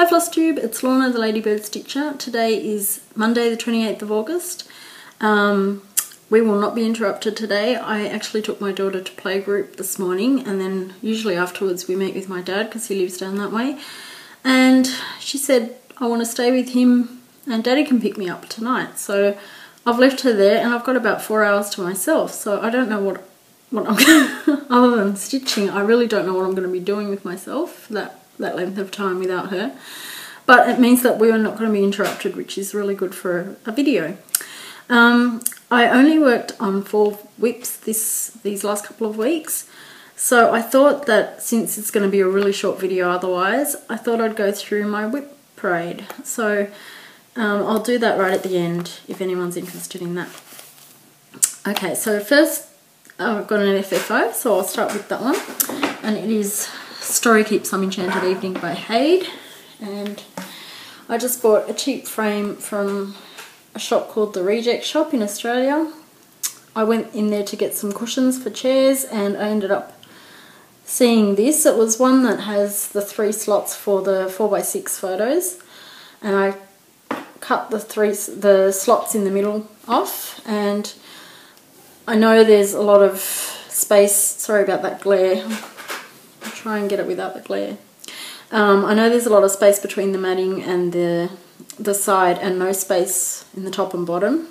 Hi FlossTube, it's Lorna the Ladybird Stitcher. Today is Monday the 28th of August. We will not be interrupted today. I actually took my daughter to playgroup this morning, and then usually afterwards we meet with my dad because he lives down that way. And she said, I want to stay with him and Daddy can pick me up tonight. So I've left her there and I've got about 4 hours to myself. So I don't know what I'm going other than stitching, I really don't know what I'm going to be doing with myself that length of time without her. But it means that we are not going to be interrupted, which is really good for a video. I only worked on 4 WIPs these last couple of weeks, so I thought that since it's going to be a really short video otherwise, I thought I'd go through my WIP parade. So I'll do that right at the end if anyone's interested in that. Okay, so first I've got an FFO, so I'll start with that one, and it is Story Keep Some Enchanted Evening by Hayde. And I just bought a cheap frame from a shop called The Reject Shop in Australia. I went in there to get some cushions for chairs and I ended up seeing this. It was one that has the 3 slots for the 4x6 photos, and I cut the slots in the middle off, and I know there's a lot of space. Sorry about that glare. I'll try and get it without the glare. I know there's a lot of space between the matting and the side, and no space in the top and bottom.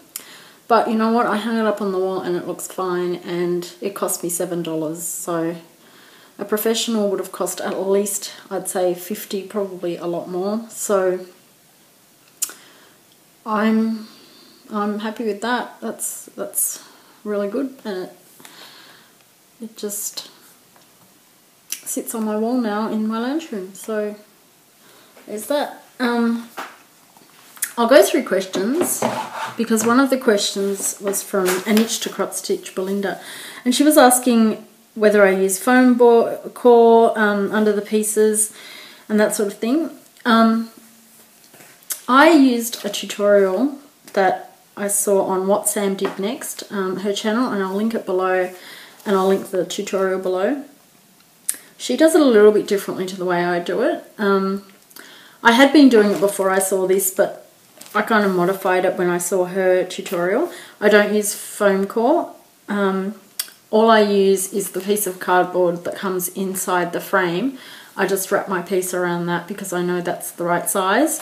But you know what? I hung it up on the wall and it looks fine, and it cost me $7. So a professional would have cost at least, I'd say, $50, probably a lot more. So I'm happy with that. That's really good, and it just sits on my wall now in my lounge room. So there's that. I'll go through questions, because one of the questions was from An Itch to Crop Stitch Belinda, and she was asking whether I use foam core under the pieces and that sort of thing. I used a tutorial that I saw on What Sam Did Next, her channel, and I'll link it below, and I'll link the tutorial below. She does it a little bit differently to the way I do it. I had been doing it before I saw this, but I kind of modified it when I saw her tutorial. I don't use foam core. All I use is the piece of cardboard that comes inside the frame. I just wrap my piece around that because I know that's the right size.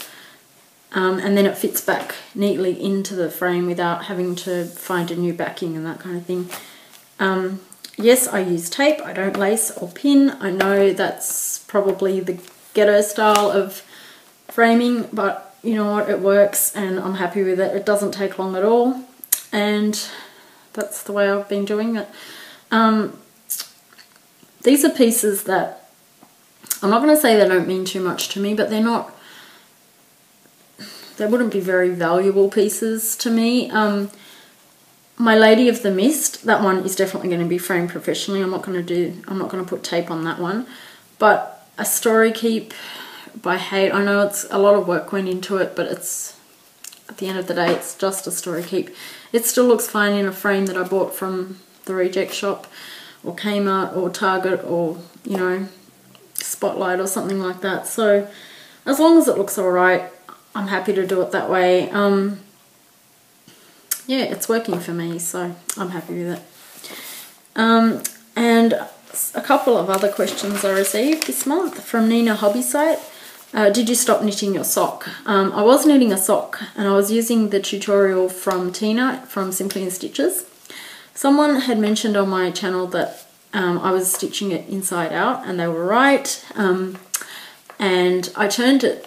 And then it fits back neatly into the frame without having to find a new backing and that kind of thing. Yes, I use tape. I don't lace or pin. I know that's probably the ghetto style of framing, but you know what, it works and I'm happy with it. It doesn't take long at all, and that's the way I've been doing it. These are pieces that, I'm not going to say they don't mean too much to me, but they wouldn't be very valuable pieces to me. My Lady of the Mist, that one is definitely going to be framed professionally. I'm not going to put tape on that one. But a Story Keep by Hayde, I know it's a lot of work went into it, but it's, at the end of the day, it's just a Story Keep. It still looks fine in a frame that I bought from the Reject Shop or Kmart or Target or, you know, Spotlight or something like that. So as long as it looks alright, I'm happy to do it that way. Yeah, it's working for me, so I'm happy with it. And a couple of other questions I received this month from Nina Hobby Site. Did you stop knitting your sock? I was knitting a sock, and I was using the tutorial from Tina from Simply in Stitches. Someone had mentioned on my channel that I was stitching it inside out, and they were right. And I turned it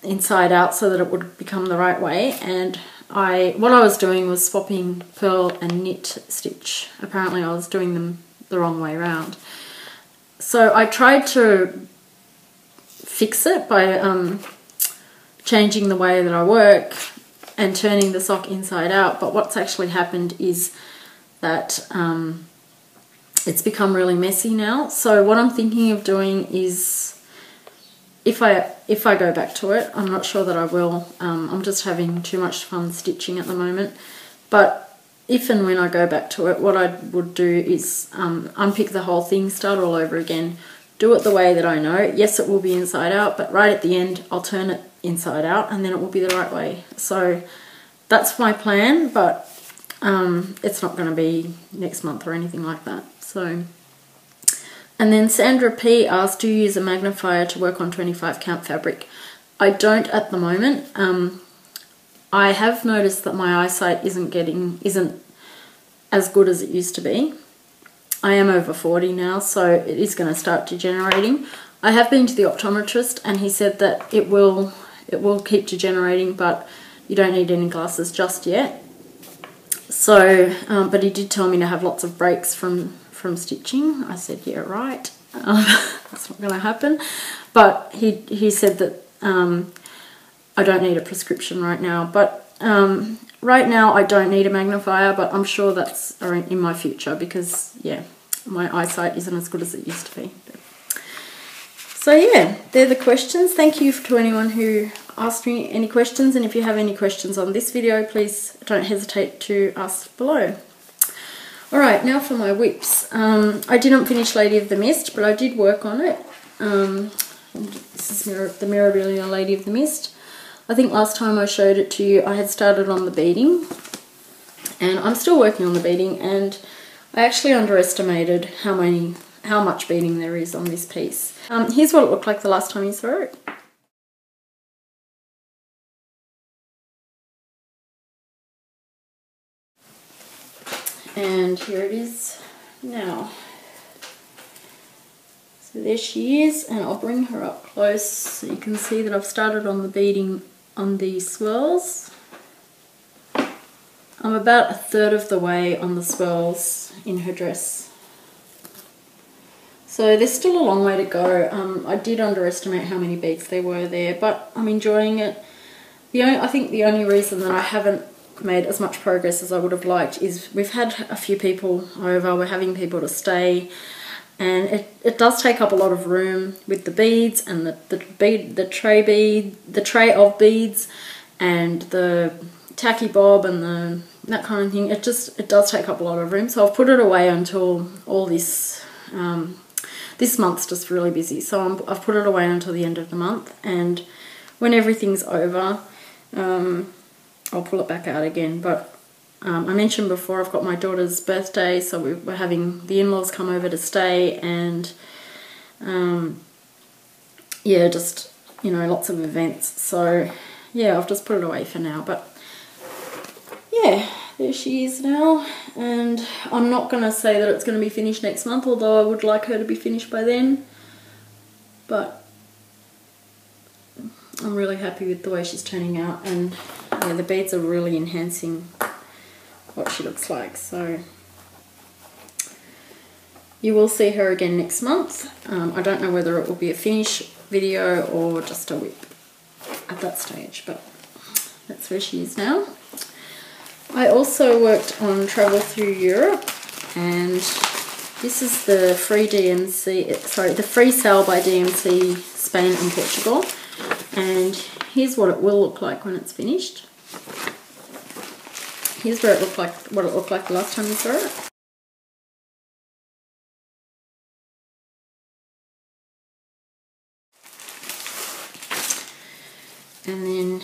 inside out so that it would become the right way, and what I was doing was swapping purl and knit stitch. Apparently I was doing them the wrong way around. So I tried to fix it by changing the way that I work and turning the sock inside out, but what's actually happened is that it's become really messy now. So what I'm thinking of doing is, if I go back to it, I'm not sure that I will. I'm just having too much fun stitching at the moment. But if and when I go back to it, what I would do is unpick the whole thing, start all over again, do it the way that I know. Yes, it will be inside out, but right at the end I'll turn it inside out and then it will be the right way. So that's my plan, but it's not going to be next month or anything like that. So, and then Sandra P asked, do you use a magnifier to work on 25 count fabric? I don't at the moment. I have noticed that my eyesight isn't as good as it used to be. I am over 40 now, so it is going to start degenerating. I have been to the optometrist and he said that it will keep degenerating, but you don't need any glasses just yet. So, but he did tell me to have lots of breaks from stitching. I said, yeah, right. That's not going to happen. But he said that I don't need a prescription right now. But right now I don't need a magnifier, but I'm sure that's in my future because, yeah, my eyesight isn't as good as it used to be. So yeah, they're the questions. Thank you to anyone who asked me any questions, and if you have any questions on this video, please don't hesitate to ask below. Alright, now for my WIPs. I didn't finish Lady of the Mist, but I did work on it. This is the Mirabilia Lady of the Mist. I think last time I showed it to you, I had started on the beading, and I'm still working on the beading, and I actually underestimated how much beading there is on this piece. Here's what it looked like the last time you saw it. And here it is now. So there she is, and I'll bring her up close so you can see that I've started on the beading on the swirls. I'm about a third of the way on the swirls in her dress. So there's still a long way to go. I did underestimate how many beads there were there, but I'm enjoying it. I think the only reason that I haven't made as much progress as I would have liked is we've had a few people over, we're having people to stay, and it does take up a lot of room with the beads and the tray of beads and the tacky bob and that kind of thing. It does take up a lot of room, so I've put it away until all this this month's just really busy, so I've put it away until the end of the month, and when everything's over I'll pull it back out again. But I mentioned before I've got my daughter's birthday, so we're having the in-laws come over to stay, and yeah, just, you know, lots of events. So yeah, I've just put it away for now, but yeah, there she is now, and I'm not going to say that it's going to be finished next month, although I would like her to be finished by then, but I'm really happy with the way she's turning out, and yeah, the beads are really enhancing what she looks like. So you will see her again next month. I don't know whether it will be a finish video or just a WIP at that stage, but that's where she is now. I also worked on Travel Through Europe, and this is the free the free sale by DMC Spain and Portugal, and here's what it will look like when it's finished. Here's what it looked like the last time you saw it. And then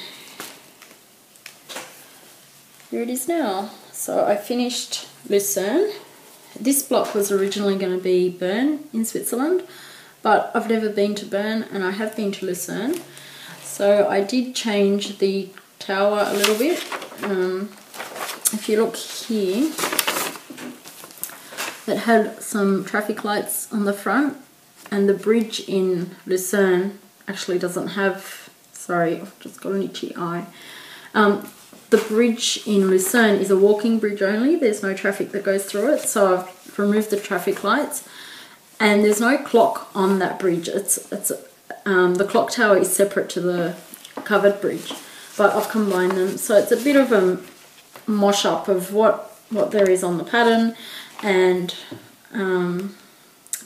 here it is now. So I finished Lucerne. This block was originally going to be Bern in Switzerland, but I've never been to Bern, and I have been to Lucerne. So I did change the tower a little bit. If you look here, it had some traffic lights on the front, and the bridge in Lucerne actually doesn't have, sorry, I've just got an itchy eye. The bridge in Lucerne is a walking bridge only. There's no traffic that goes through it, so I've removed the traffic lights, and there's no clock on that bridge. The clock tower is separate to the covered bridge, but I've combined them, so it's a bit of a mosh up of what there is on the pattern, and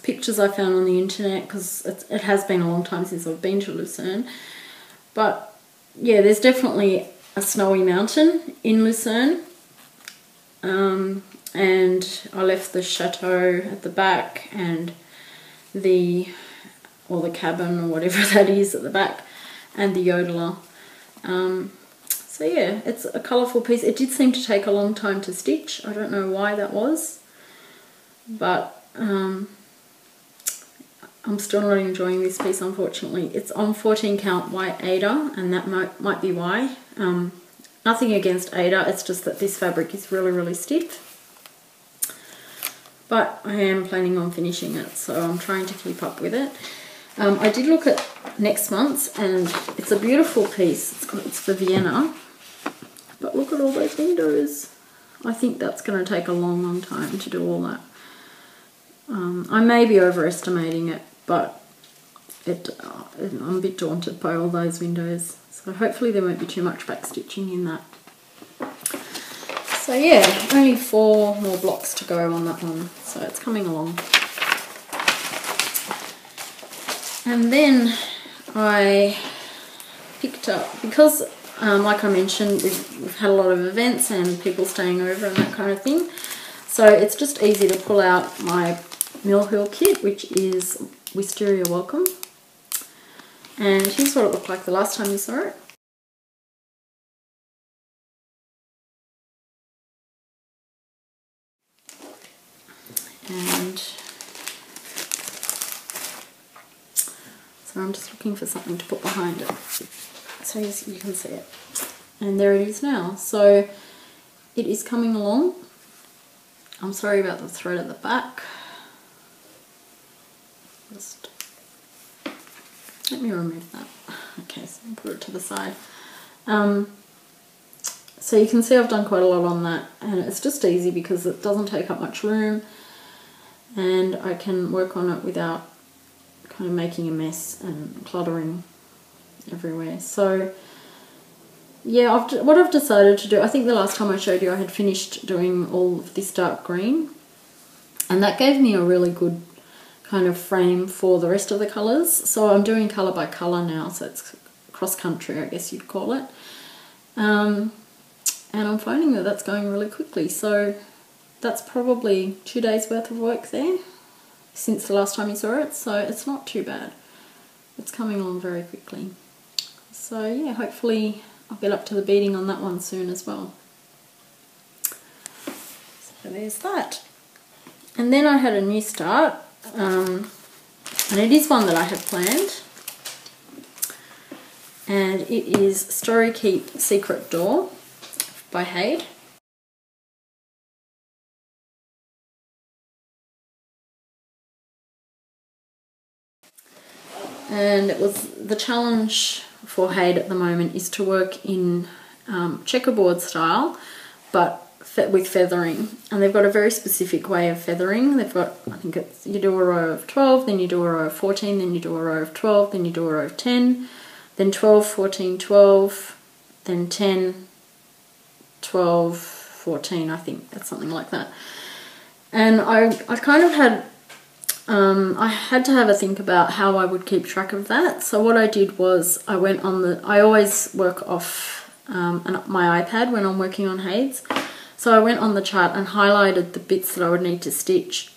pictures I found on the internet, because it has been a long time since I've been to Lucerne. But yeah, there's definitely a snowy mountain in Lucerne, and I left the chateau at the back and the or the cabin or whatever that is at the back, and the yodeler. So yeah, it's a colourful piece. It did seem to take a long time to stitch. I don't know why that was, but I'm still not enjoying this piece, unfortunately. It's on 14 count white Aida, and that might be why. Nothing against Aida, it's just that this fabric is really, really stiff. But I am planning on finishing it, so I'm trying to keep up with it. I did look at next month's, and it's a beautiful piece. It's for Vienna. But look at all those windows. I think that's going to take a long, long time to do all that. I may be overestimating it, but I'm a bit daunted by all those windows. So hopefully there won't be too much back stitching in that. So yeah, only 4 more blocks to go on that one. So it's coming along. And then I picked up, because like I mentioned, we've had a lot of events and people staying over and that kind of thing. So it's just easy to pull out my Mill Hill kit, which is Wisteria Welcome. And here's what it looked like the last time you saw it. And so I'm just looking for something to put behind it so you can see it. And there it is now. So it is coming along. I'm sorry about the thread at the back. Just let me remove that. Okay, so I'll put it to the side. So you can see I've done quite a lot on that, and it's just easy because it doesn't take up much room, and I can work on it without kind of making a mess and cluttering everywhere. So yeah, what I've decided to do, I think the last time I showed you I had finished doing all of this dark green, and that gave me a really good kind of frame for the rest of the colours. So I'm doing colour by colour now, so it's cross country, I guess you'd call it. And I'm finding that that's going really quickly, so that's probably 2 days worth of work there since the last time you saw it, so it's not too bad. It's coming along very quickly. So yeah, hopefully I'll get up to the beading on that one soon as well. So there's that. And then I had a new start, and it is one that I had planned, and it is Story Keep Secret Door by Haid. And it was the challenge for Haid at the moment is to work in checkerboard style, but with feathering. And they've got a very specific way of feathering. They've got, I think it's, you do a row of 12, then you do a row of 14, then you do a row of 12, then you do a row of 10, then 12, 14, 12, then 10, 12, 14, I think that's something like that. And I kind of had, I had to have a think about how I would keep track of that. So what I did was I went on the, I always work off my iPad when I'm working on Haid's. So I went on the chart and highlighted the bits that I would need to stitch.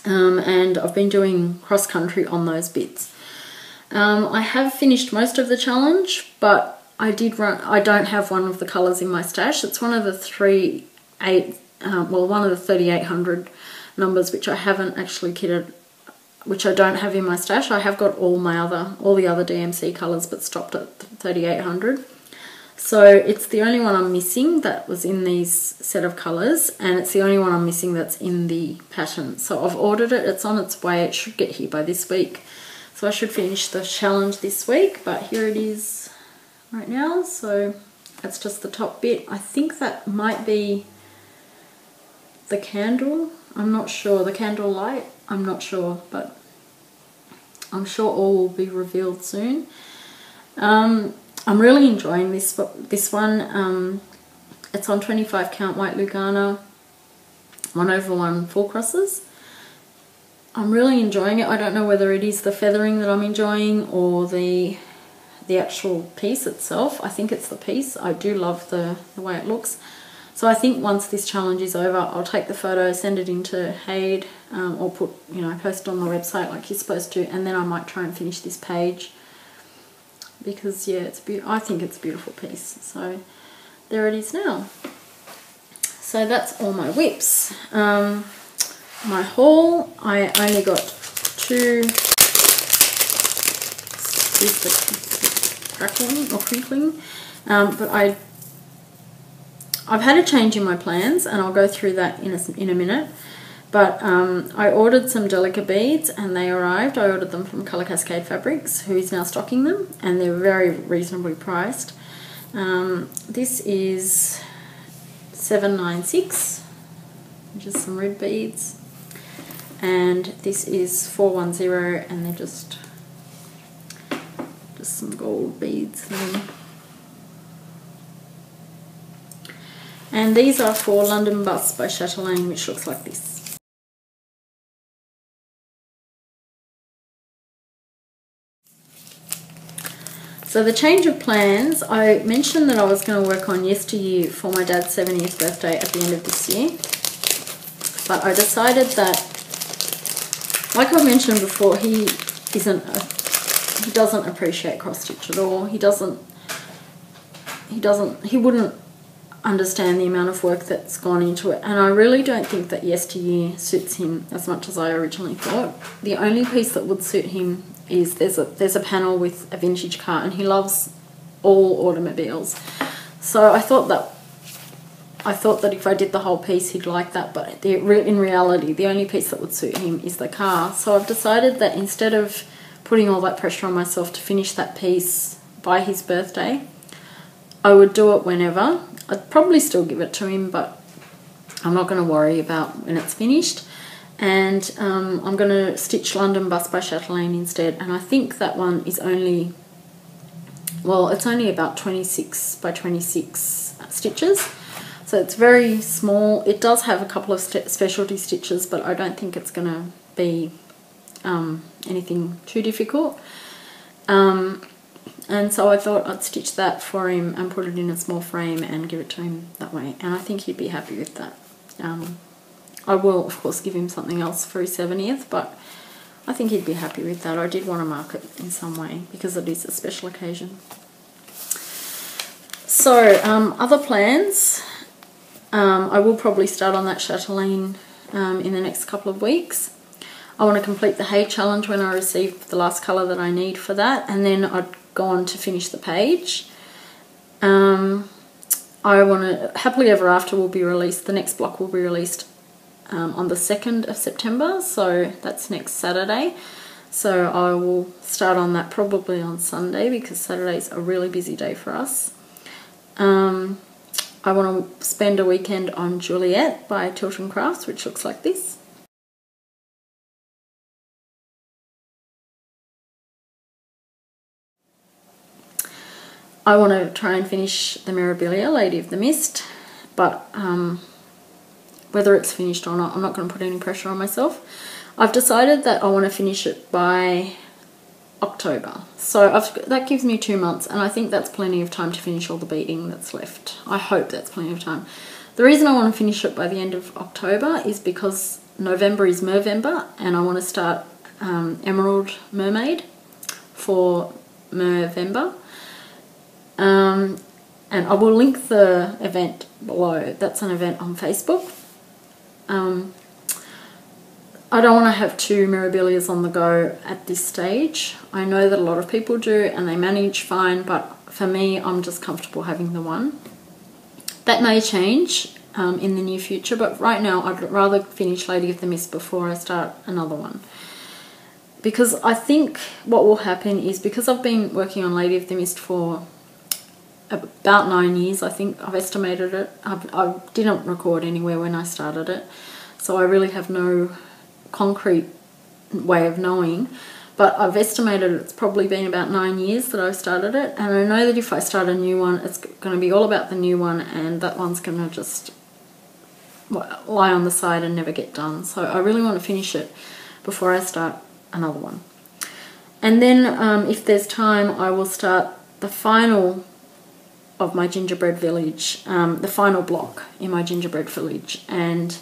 And I've been doing cross country on those bits. I have finished most of the challenge, but I don't have one of the colours in my stash. It's one of the 3800 numbers which I haven't actually kitted, which I don't have in my stash. I have got all the other DMC colours, but stopped at 3800. So it's the only one I'm missing that was in these set of colours, and it's the only one I'm missing that's in the pattern. So I've ordered it, it's on its way, it should get here by this week. So I should finish the challenge this week, but here it is right now. So that's just the top bit. I think that might be the candle. I'm not sure. The candle light, I'm not sure, but I'm sure all will be revealed soon. I'm really enjoying this one. It's on 25 count white Lugana, 1/1 full crosses. I'm really enjoying it. I don't know whether it is the feathering that I'm enjoying or the actual piece itself. I think it's the piece. I do love the way it looks. So I think once this challenge is over, I'll take the photo, send it into Haid, or put, you know, post it on the website like you're supposed to, and then I might try and finish this page, because yeah, I think it's a beautiful piece. So there it is now. So that's all my WIPs. My haul, I only got 2. Excuse the crackling or crinkling, but I've had a change in my plans, and I'll go through that in a minute. But I ordered some Delica beads, and they arrived. I ordered them from Colour Cascade Fabrics, who is now stocking them, and they're very reasonably priced. This is $7.96, which is some red beads, and this is $410, and they're just some gold beads then. And these are for London Bust by Chatelaine, which looks like this. So the change of plans, I mentioned that I was going to work on Yesteryear for my dad's 70th birthday at the end of this year. But I decided that, like I mentioned before, he doesn't appreciate cross stitch at all. He wouldn't understand the amount of work that's gone into it, and I really don't think that Yesteryear suits him as much as I originally thought. The only piece that would suit him is there's a panel with a vintage car, and he loves all automobiles. So I thought that if I did the whole piece he'd like that, but in reality the only piece that would suit him is the car. So I've decided that instead of putting all that pressure on myself to finish that piece by his birthday, I would do it whenever. I'd probably still give it to him, but I'm not going to worry about when it's finished. And I'm going to stitch London Bust by Chatelaine instead, and I think that one is only, well, it's only about 26 by 26 stitches, so it's very small. It does have a couple of specialty stitches, but I don't think it's going to be anything too difficult. And so I thought I'd stitch that for him and put it in a small frame and give it to him that way, and I think he'd be happy with that. I will of course give him something else for his 70th, but I think he'd be happy with that. I did want to mark it in some way because it is a special occasion. So other plans, I will probably start on that Chatelaine in the next couple of weeks. I want to complete the Haid challenge when I receive the last colour that I need for that, and then I'd go on to finish the page. I want to, Happily Ever After will be released, the next block will be released on the 2nd of September, so that's next Saturday. So I will start on that probably on Sunday, because Saturday's a really busy day for us. I want to spend a weekend on Juliet by Tilton Crafts, which looks like this. I want to try and finish the Mirabilia, Lady of the Mist, but whether it's finished or not, I'm not going to put any pressure on myself. I've decided that I want to finish it by October, so that gives me 2 months, and I think that's plenty of time to finish all the beading that's left. I hope that's plenty of time. The reason I want to finish it by the end of October is because November is Mervember, and I want to start Emerald Mermaid for Mervember. And I will link the event below. That's an event on Facebook. I don't want to have 2 Mirabilias on the go at this stage. I know that a lot of people do and they manage fine, but for me, I'm just comfortable having the one. That may change in the near future, but right now I'd rather finish Lady of the Mist before I start another one. Because I think what will happen is, because I've been working on Lady of the Mist for about 9 years, I think I've estimated it. I didn't record anywhere when I started it, so I really have no concrete way of knowing, but I've estimated it's probably been about 9 years that I've started it, and I know that if I start a new one, it's going to be all about the new one, and that one's going to just lie on the side and never get done. So I really want to finish it before I start another one. And then if there's time, I will start the final of my Gingerbread Village, the final block in my Gingerbread Village, and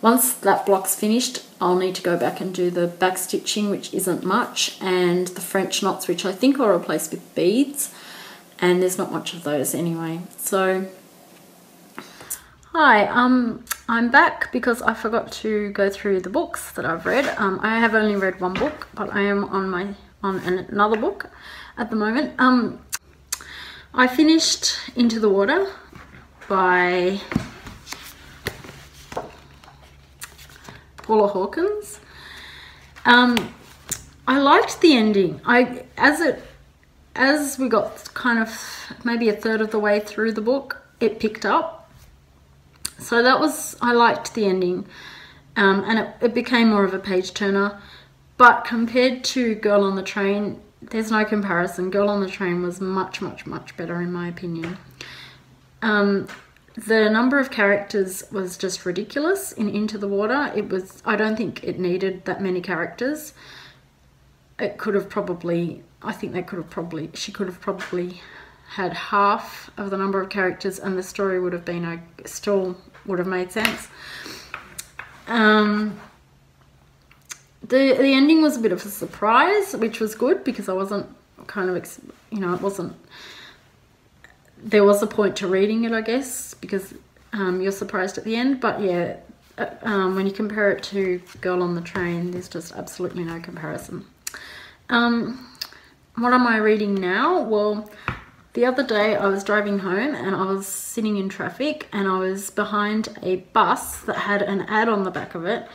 once that block's finished, I'll need to go back and do the back stitching, which isn't much, and the French knots, which I think I'll replace with beads, and there's not much of those anyway. So hi, I'm back because I forgot to go through the books that I've read. I have only read one book, but I am on another book at the moment. I finished Into the Water by Paula Hawkins. I liked the ending. As we got kind of maybe a third of the way through the book, it picked up. So I liked the ending, and it became more of a page turner. But compared to Girl on the Train, there's no comparison. Girl on the Train was much, much, much better in my opinion. The number of characters was just ridiculous in Into the Water. I don't think it needed that many characters. It could have probably, she could have probably had half of the number of characters, and the story would have been, still would have made sense. The ending was a bit of a surprise, which was good because I wasn't there was a point to reading it, I guess, because you're surprised at the end. But yeah, when you compare it to Girl on the Train, there's just absolutely no comparison. What am I reading now? Well, the other day I was driving home and I was sitting in traffic and I was behind a bus that had an ad on the back of it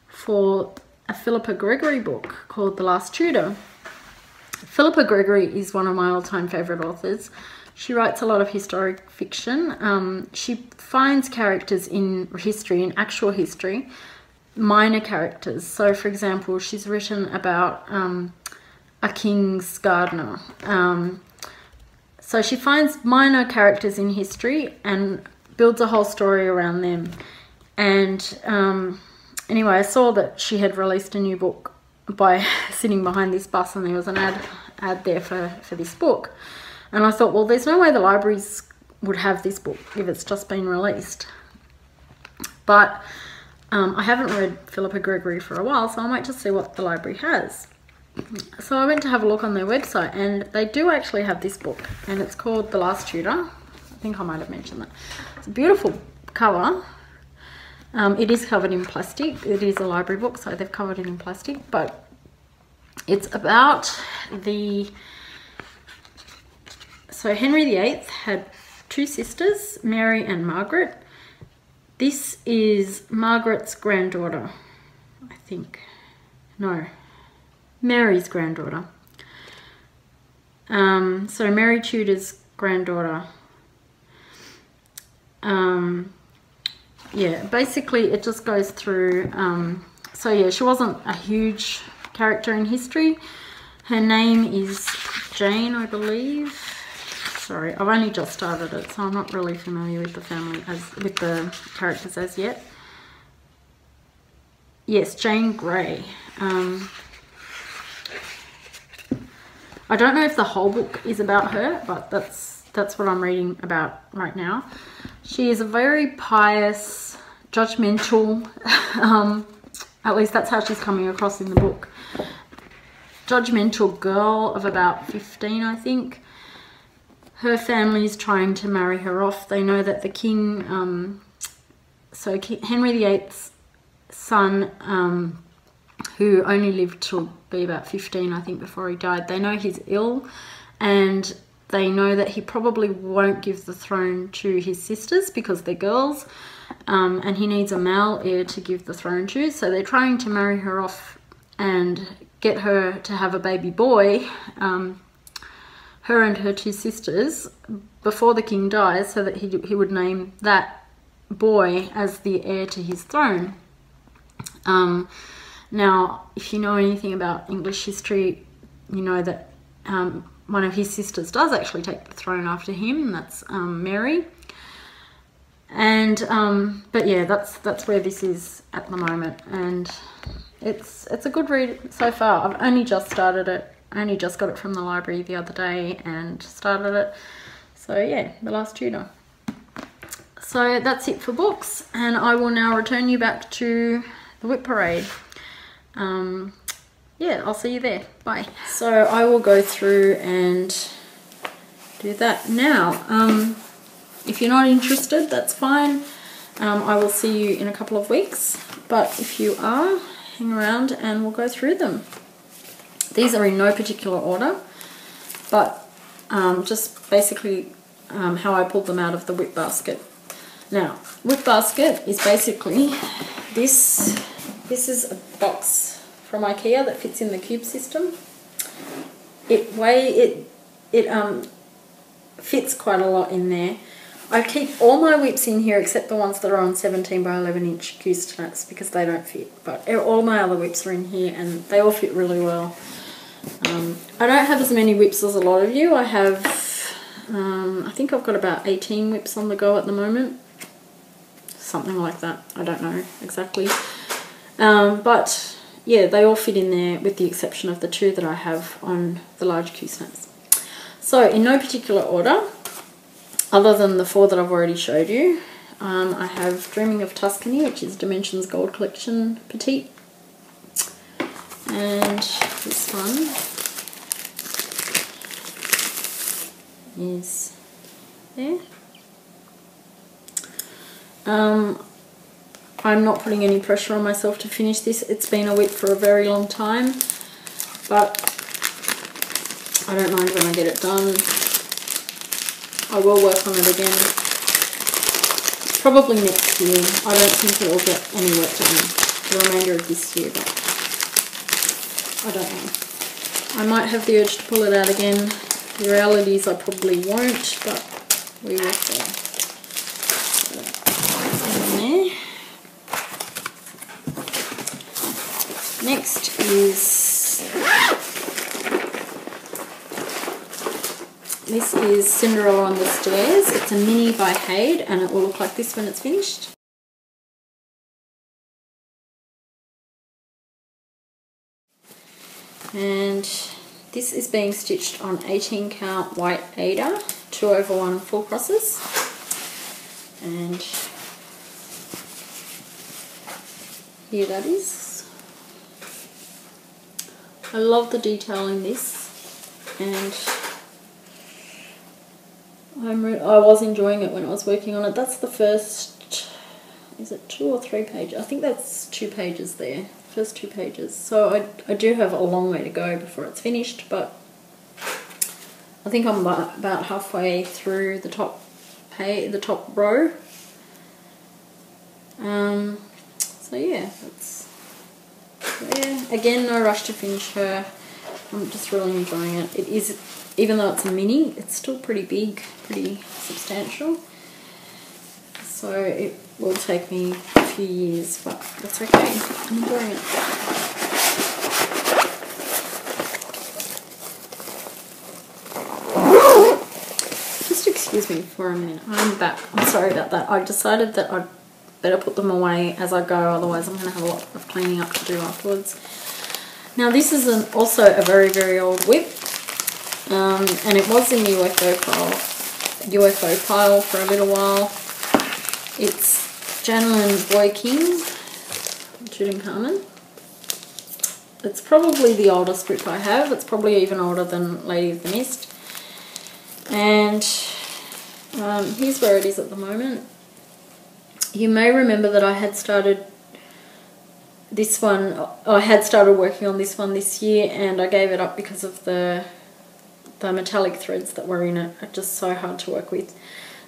for a Philippa Gregory book called The Last Tudor. Philippa Gregory is one of my all-time favourite authors. She writes a lot of historic fiction. She finds characters in history, in actual history, minor characters. So, for example, she's written about a king's gardener. So she finds minor characters in history and builds a whole story around them. And anyway, I saw that she had released a new book by sitting behind this bus, and there was an ad there for this book. And I thought, well, there's no way the libraries would have this book if it's just been released. But I haven't read Philippa Gregory for a while, so I might just see what the library has. So I went to have a look on their website, and they do actually have this book, and it's called The Last Tudor. I think I might have mentioned that. It's a beautiful cover. It is covered in plastic. It is a library book, so they've covered it in plastic, but it's about so Henry VIII had two sisters, Mary and Margaret. This is Margaret's granddaughter, I think. No, Mary's granddaughter. So Mary Tudor's granddaughter. Yeah, basically it just goes through, so yeah, she wasn't a huge character in history. Her name is Jane, I believe. Sorry, I've only just started it, so I'm not really familiar with the with the characters as yet. Yes, Jane Grey. I don't know if the whole book is about her, but that's what I'm reading about right now. She is a very pious, judgmental, at least that's how she's coming across in the book, judgmental girl of about 15, I think. Her family is trying to marry her off. They know that the king, Henry VIII's son, who only lived to be about 15, I think, before he died, they know he's ill, and they know that he probably won't give the throne to his sisters because they're girls, and he needs a male heir to give the throne to. So they're trying to marry her off and get her to have a baby boy, her and her two sisters, before the king dies, so that he would name that boy as the heir to his throne. Now, if you know anything about English history, you know that one of his sisters does actually take the throne after him, and that's Mary. And but yeah, that's where this is at the moment, and it's a good read so far. I've only just started it. I only just got it from the library the other day and started it. So So yeah, the Last Tudor. So that's it for books, and I will now return you back to the WIP parade. Yeah, I'll see you there. Bye. So I will go through and do that now. If you're not interested, that's fine. I will see you in a couple of weeks, but if you are, hang around and we'll go through them. These are in no particular order, but just basically how I pulled them out of the WIP basket. Now, WIP basket is basically this. This is a box from IKEA that fits in the cube system. It fits quite a lot in there. I keep all my WIPs in here except the ones that are on 17 by 11 inch Q-snaps because they don't fit. But all my other WIPs are in here and they all fit really well. I don't have as many WIPs as a lot of you. I have, I think I've got about 18 WIPs on the go at the moment. Something like that. I don't know exactly. But yeah, they all fit in there with the exception of the 2 that I have on the large Q-snaps. So in no particular order, other than the 4 that I've already showed you, I have Dreaming of Tuscany, which is Dimensions Gold Collection Petite. And this one is there. I'm not putting any pressure on myself to finish this. It's been a WIP for a very long time, but I don't mind when I get it done. I will work on it again. Probably next year. I don't think it'll get any work done the remainder of this year, but I don't know. I might have the urge to pull it out again. The reality is I probably won't, but we will see. So, in there. Next is, this is Cinderella on the Stairs. It's a mini by Hade and it will look like this when it's finished. And this is being stitched on 18 count white Aida, 2/1 full crosses. And here that is. I love the detail in this, and I was enjoying it when I was working on it. That's the first, is it 2 or 3 pages? I think that's 2 pages there, first 2 pages. So I do have a long way to go before it's finished, but I think I'm about halfway through the top row. So yeah, that's. Yeah, again, no rush to finish her. I'm just really enjoying it. It is, even though it's a mini, it's still pretty big, pretty substantial. So it will take me a few years, but that's okay. I'm enjoying it. Just excuse me for a minute. I'm back. I'm sorry about that. I decided that I'd better put them away as I go, otherwise I'm going to have a lot of cleaning up to do afterwards. Now this is also a very, very old WIP, and it was in the UFO pile for a little while. It's Janelyn Boy King, Tutankhamun. It's probably the oldest WIP I have. It's probably even older than Lady of the Mist. And here's where it is at the moment. You may remember that I had started this one, I had started working on this one this year, and I gave it up because of the metallic threads that were in it. Are just so hard to work with.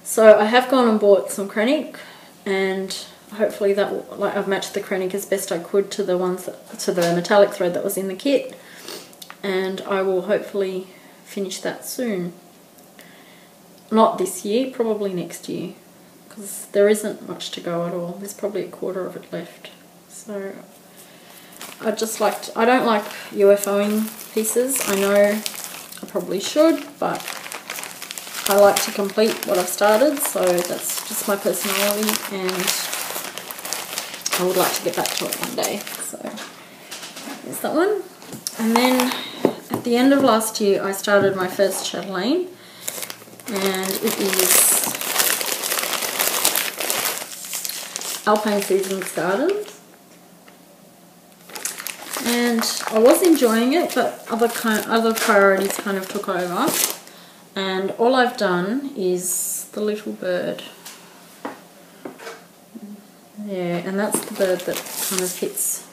So I have gone and bought some Krennic, and hopefully that will, like, I've matched the Krennic as best I could to the the metallic thread that was in the kit, and I will hopefully finish that soon. Not this year, probably next year, because there isn't much to go at all. There's probably a quarter of it left. So I don't like UFOing pieces. I know I probably should, but I like to complete what I've started, so that's just my personality, and I would like to get back to it one day. So there's that one. And then at the end of last year I started my first chatelaine. and it is Alpine Seasons Gardens. And I was enjoying it, but other priorities kind of took over. And all I've done is the little bird. Yeah, and that's the bird that kind of hits.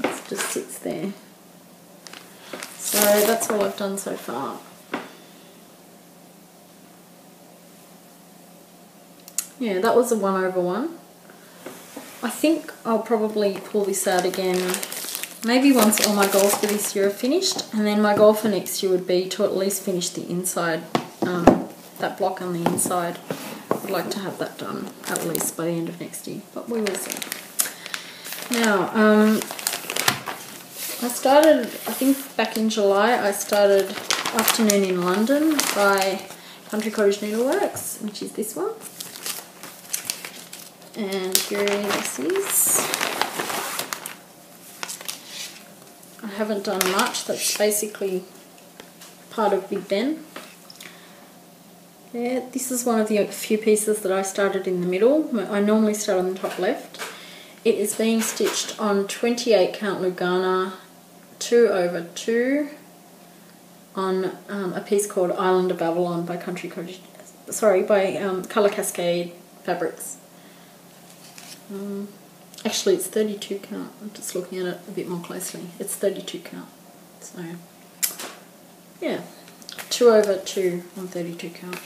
It just sits there. So that's all I've done so far. Yeah, that was a 1/1. I think I'll probably pull this out again maybe once all my goals for this year are finished, and then my goal for next year would be to at least finish the inside, that block on the inside. I'd like to have that done at least by the end of next year, but we will see. Now, I started, I think back in July, I started Afternoon in London by Country Cottage Needleworks, which is this one. And here this is. I haven't done much. That's basically part of Big Ben. Yeah, this is one of the few pieces that I started in the middle. I normally start on the top left. It is being stitched on 28 count Lugana 2/2 on a piece called Island of Babylon by Colour Cascade Fabrics. Actually, it's 32 count. I'm just looking at it a bit more closely. It's 32 count. So, yeah, 2/2 on 32 count.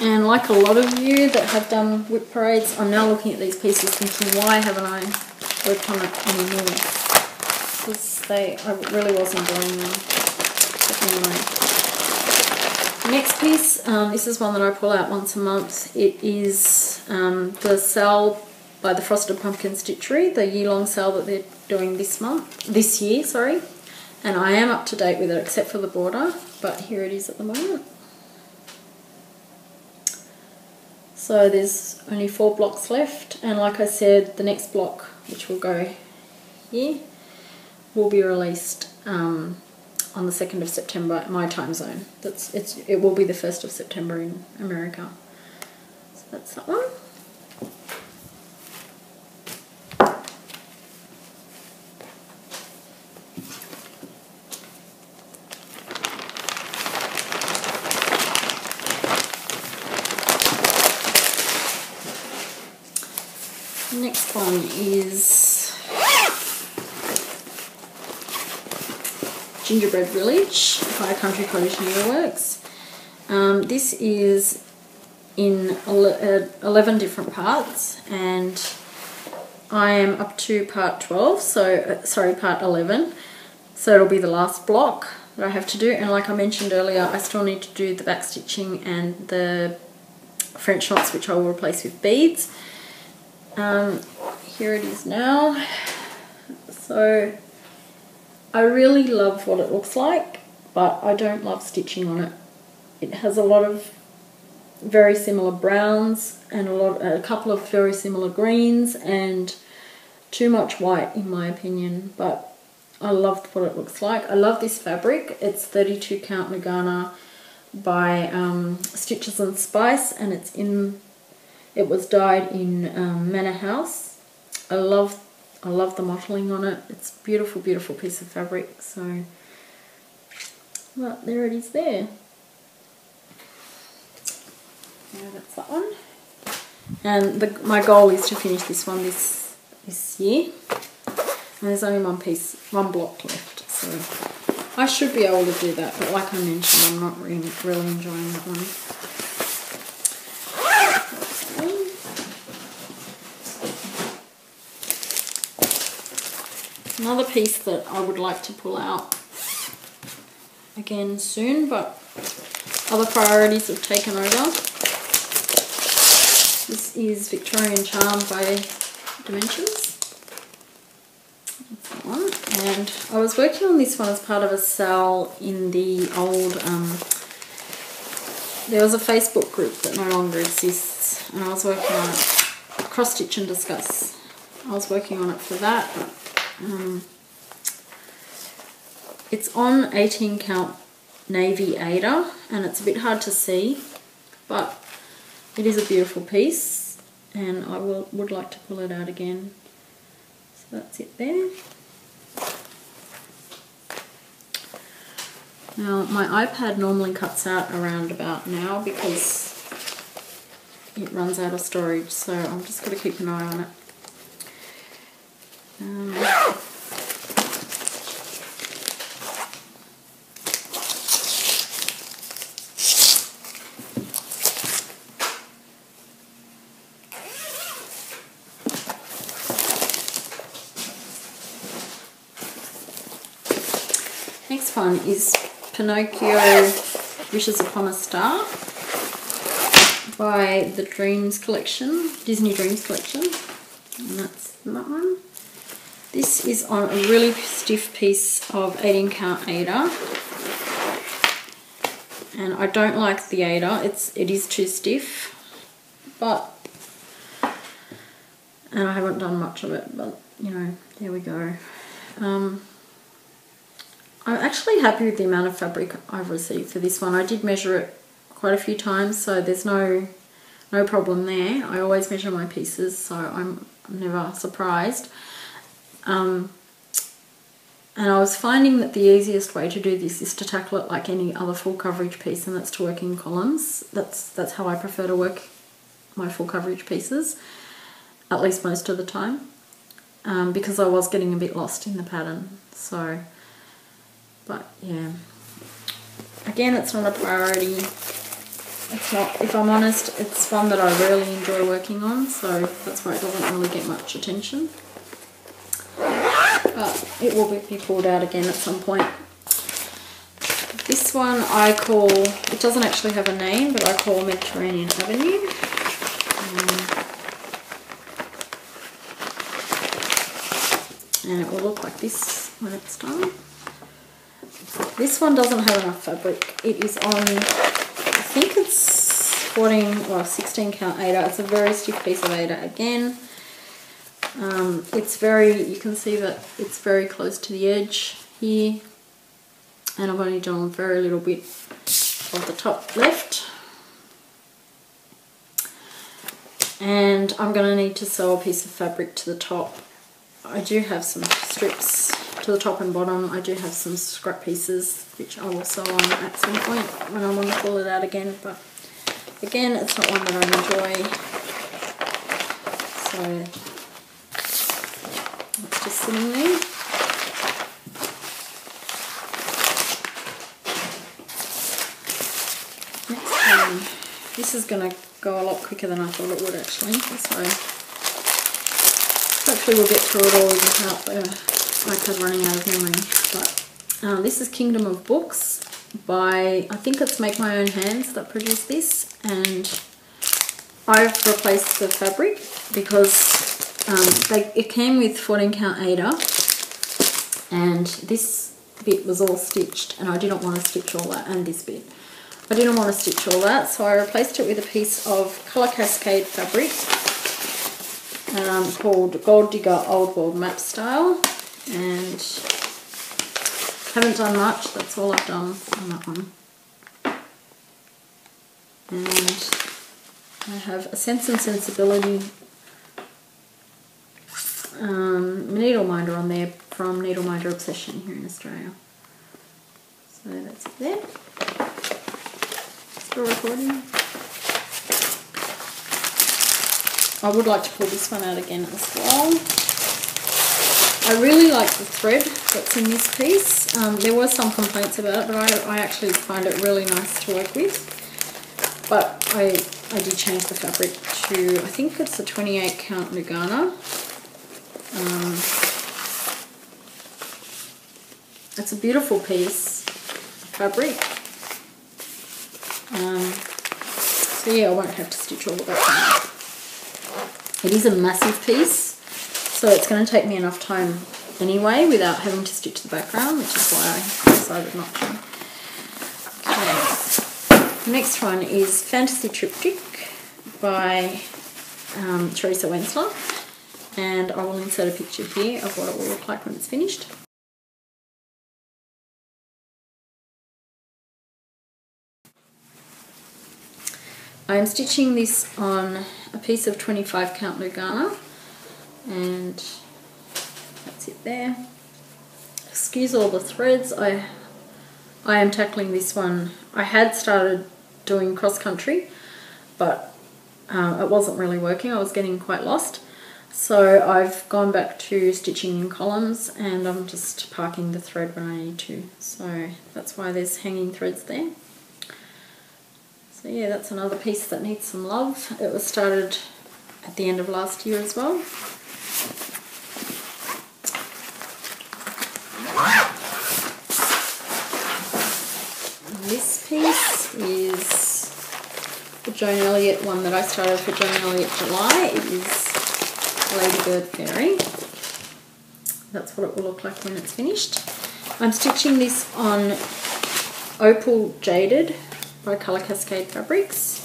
And like a lot of you that have done WIP parades, I'm now looking at these pieces thinking, why haven't I worked on it anymore? Because I really was enjoying them. But anyway. Next piece, this is one that I pull out once a month. It is the sale by the Frosted Pumpkin Stitchery, the year-long sale that they're doing this year, sorry. And I am up to date with it except for the border, but here it is at the moment. So there's only 4 blocks left, and like I said, the next block, which will go here, will be released on the 2nd of September at my time zone. It will be the 1st of September in America. So that's that one. Next one is Gingerbread Village by Country Cottage Needleworks. This is in 11 different parts, and I am up to part 12, part 11, so it'll be the last block that I have to do. And like I mentioned earlier, I still need to do the back stitching and the French knots, which I will replace with beads. Here it is now. So I really love what it looks like, but I don't love stitching on it. It has a lot of very similar browns and a couple of very similar greens and too much white in my opinion, but I love what it looks like. I love this fabric. It's 32 count Lugana by Stitches and Spice, and it was dyed in Manor House. I love the mottling on it. It's a beautiful, beautiful piece of fabric. So, well, there it is there. Yeah, that's that one. And my goal is to finish this one this year. And there's only one block left. So I should be able to do that. But like I mentioned, I'm not really enjoying that one. Another piece that I would like to pull out again soon, but other priorities have taken over. This is Victorian Charm by Dimensions. That's that one. And I was working on this one as part of a sale in the old, there was a Facebook group that no longer exists, and I was working on it, Cross Stitch and Discuss. I was working on it for that. It's on 18 count navy Ada, and it's a bit hard to see, but it is a beautiful piece, and I would like to pull it out again. So that's it there. Now my iPad normally cuts out around about now because it runs out of storage, so I'm just going to keep an eye on it. Next one is Pinocchio Wishes Upon a Star by the Dreams Collection, Disney Dreams Collection, and that's that one. This is on a really stiff piece of 18 count Ada, and I don't like the Ada, it is too stiff, and I haven't done much of it, but you know, there we go. I'm actually happy with the amount of fabric I've received for this one. I did measure it quite a few times, so there's no problem there. I always measure my pieces, so I'm never surprised. And I was finding that the easiest way to do this is to tackle it like any other full coverage piece, and that's to work in columns. That's how I prefer to work my full coverage pieces, at least most of the time, because I was getting a bit lost in the pattern. So, but yeah, again, it's not a priority. It's not, if I'm honest, it's one that I really enjoy working on, so that's why it doesn't really get much attention. But it will be pulled out again at some point. This one I call, it doesn't actually have a name, but I call Mediterranean Avenue. And it will look like this when it's done. This one doesn't have enough fabric. It is on, I think it's 16 count Ada. It's a very stiff piece of Ada again. It's very, you can see that it's very close to the edge here, and I've only done a very little bit of the top left, and I'm going to need to sew a piece of fabric to the top. I do have some strips to the top and bottom. I do have some scrap pieces which I will sew on at some point when I want to pull it out again, but again, it's not one that I enjoy, so it's just sitting there. Next one. This is going to go a lot quicker than I thought it would actually, so hopefully we'll get through it all without the iPad running out of memory. But this is Kingdom of Books by, I think it's Make My Own Hands that produced this, and I've replaced the fabric because it came with 14 count Ada, and this bit was all stitched, and I didn't want to stitch all that, and this bit. I didn't want to stitch all that, so I replaced it with a piece of Colour Cascade fabric called Gold Digger Old World Map Style, and haven't done much, that's all I've done on that one. And I have a Sense and Sensibility needle minder on there from Needle Minder Obsession here in Australia. So that's it there. Still recording. I would like to pull this one out again as well. I really like the thread that's in this piece. There were some complaints about it, but I actually find it really nice to work with. But I did change the fabric to, I think it's a 28 count Lugana. It's a beautiful piece of fabric. So yeah, I won't have to stitch all of that. It is a massive piece, so it's going to take me enough time anyway without having to stitch the background, which is why I decided not to. Okay. The next one is Fantasy Triptych by Teresa Wensler. and I will insert a picture here of what it will look like when it's finished. I am stitching this on a piece of 25 count Lugana, and that's it there. Excuse all the threads. I am tackling this one. I had started doing cross country, but it wasn't really working. I was getting quite lost. So I've gone back to stitching in columns, and I'm just parking the thread when I need to. So that's why there's hanging threads there. So yeah, that's another piece that needs some love. It was started at the end of last year as well. And this piece is the Joan Elliot one that I started for Joan Elliot July. It is Ladybird Fairy. That's what it will look like when it's finished. I'm stitching this on Opal Jaded by Colour Cascade Fabrics,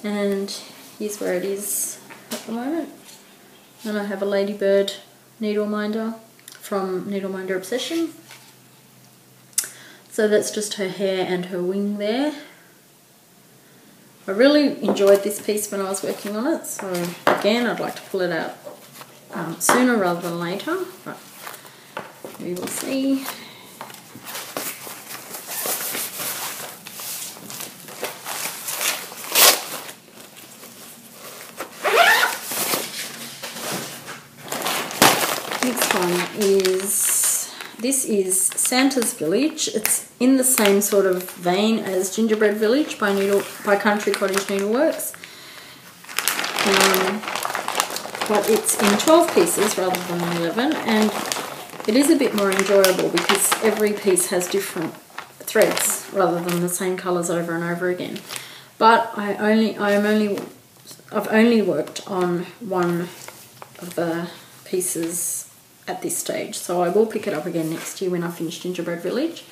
and here's where it is at the moment. And I have a Ladybird needle minder from Needle Minder Obsession. So that's just her hair and her wing there. I really enjoyed this piece when I was working on it, so again I'd like to pull it out sooner rather than later, but we will see. Next one is, this is Santa's Village. It's in the same sort of vein as Gingerbread Village by Country Cottage Needleworks, but it's in 12 pieces rather than 11, and it is a bit more enjoyable because every piece has different threads rather than the same colours over and over again. But I've only worked on one of the pieces at this stage, so I will pick it up again next year when I finish Gingerbread Village.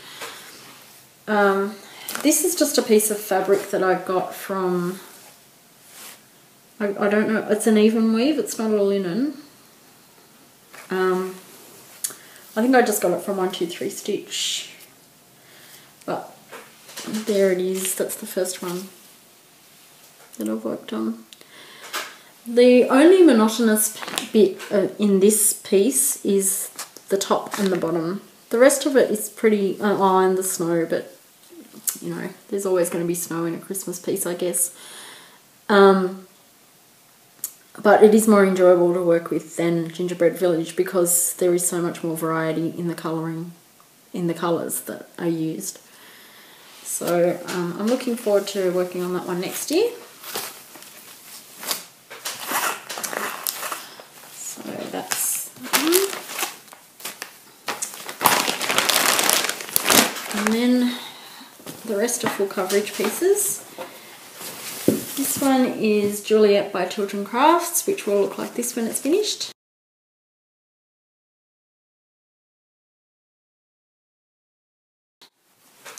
This is just a piece of fabric that I got from, I don't know, it's an even weave, it's not a linen. I think I just got it from 123 Stitch, but there it is. That's the first one that I've worked on. The only monotonous bit in this piece is the top and the bottom. The rest of it is pretty, and the snow, but you know, there's always going to be snow in a Christmas piece, I guess. But it is more enjoyable to work with than Gingerbread Village because there is so much more variety in the colouring, in the colours that are used. So I'm looking forward to working on that one next year. So that's that one. And then the rest are full coverage pieces. This one is Juliet by Children Crafts, which will look like this when it's finished.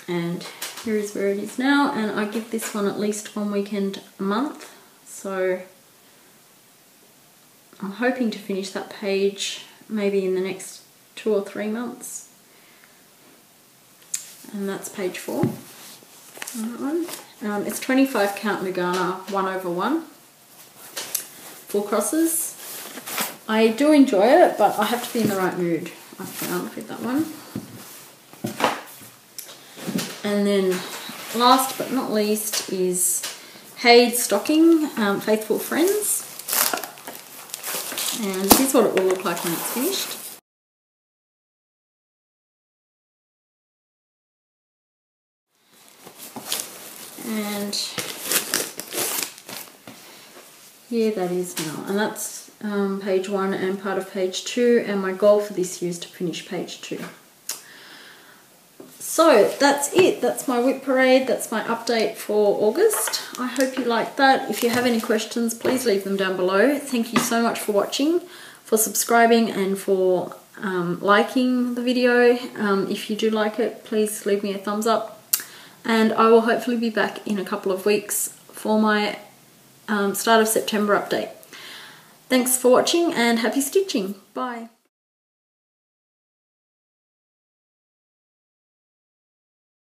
And here is where it is now, and I give this one at least one weekend a month, so I'm hoping to finish that page maybe in the next 2 or 3 months. And that's page 4 on that one. It's 25 count Lugana 1/1 full crosses. I do enjoy it, but I have to be in the right mood, I found, with that one. And then last but not least is Hayes Stocking, Faithful Friends. And here's what it will look like when it's finished. And here that is now, and that's page 1 and part of page 2, and my goal for this year is to finish page 2. So that's it, that's my WIP parade, that's my update for August. I hope you liked that. If you have any questions, please leave them down below. Thank you so much for watching, for subscribing, and for liking the video. If you do like it, please leave me a thumbs up. And I will hopefully be back in a couple of weeks for my start of September update. Thanks for watching and happy stitching. Bye.